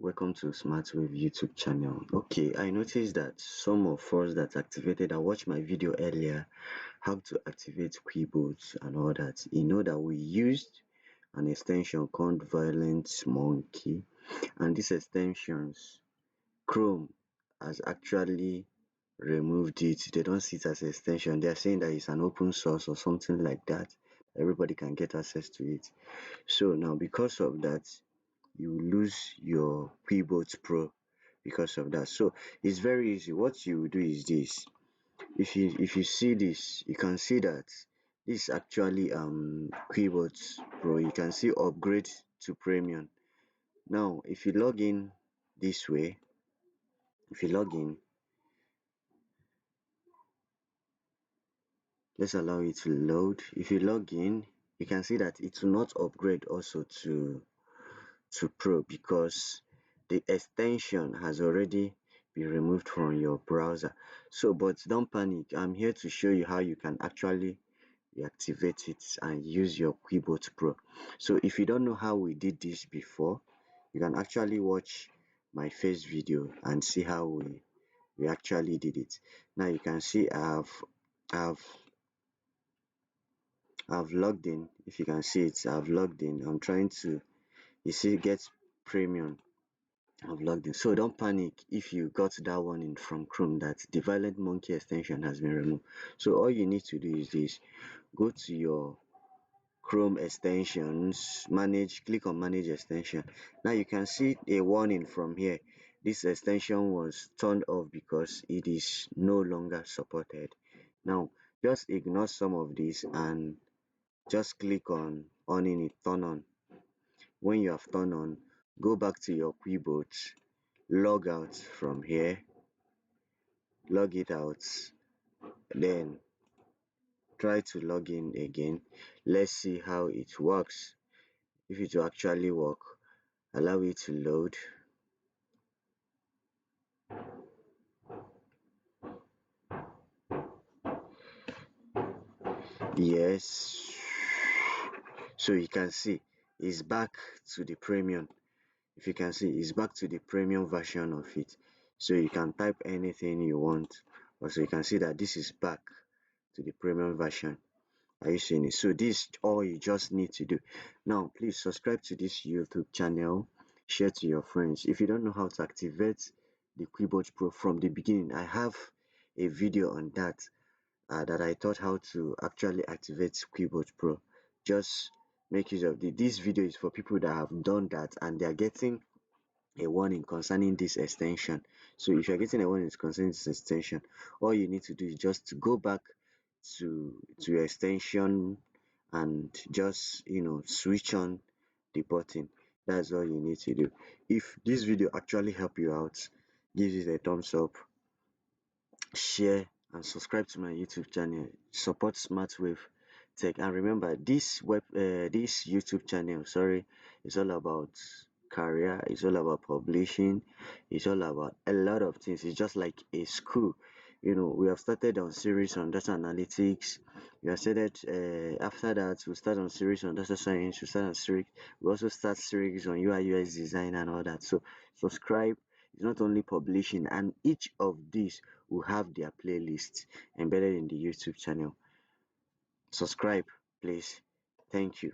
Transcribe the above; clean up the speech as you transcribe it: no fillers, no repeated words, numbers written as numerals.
Welcome to SmartWave YouTube channel. Okay, I noticed that some of us that activated, I watched my video earlier, how to activate QuillBot and all that. You know that we used an extension called VioletMonkey, and these extensions, Chrome has actually removed it. They don't see it as an extension. They are saying that it's an open source or something like that. Everybody can get access to it. So now, because of that, you lose your QuillBot Pro because of that. So it's very easy. What you do is this. If you see this, you can see that this is actually QuillBot Pro. You can see upgrade to premium. Now if you log in this way, if you log in, let's allow it to load. If you log in, you can see that it will not upgrade also to Pro because the extension has already been removed from your browser. So but don't panic, I'm here to show you how you can actually reactivate it and use your QuillBot Pro. So if you don't know how we did this before, you can actually watch my first video and see how we actually did it. Now you can see I've I've logged in. If you can see it, I've logged in. I'm trying to, you see, get premium. I've logged in. So don't panic if you got that warning from Chrome that the VioletMonkey extension has been removed. So all you need to do is this: go to your Chrome extensions, click on manage extension. Now you can see a warning from here. This extension was turned off because it is no longer supported. Now just ignore some of this and just click on it, turn on. When you have turned on, go back to your QuillBot, log out from here, log it out, then try to log in again. Let's see how it works. If it will actually work, allow it to load. Yes, so you can see it's back to the premium. If you can see, it's back to the premium version of it. So you can type anything you want. Also you can see that this is back to the premium version. Are you seeing it? So this is all you just need to do. Now please subscribe to this YouTube channel, share to your friends. If you don't know how to activate the QuillBot Pro from the beginning, I have a video on that, that I taught how to actually activate QuillBot Pro. Just make use of this video is for people that have done that and they are getting a warning concerning this extension. So if you're getting a warning concerning this extension, all you need to do is just to go back to your extension and just switch on the button. That's all you need to do. If this video actually help you out, give it a thumbs up, share and subscribe to my YouTube channel. Support SmartWave Tech, and remember this YouTube channel, sorry, is all about career, it's all about publishing, it's all about a lot of things. It's just like a school. We have started on series on data analytics. We have started, after that we start on series on data science, we also start series on UI UX design and all that. So subscribe. It's not only publishing, and each of these will have their playlist embedded in the YouTube channel. Subscribe, please. Thank you.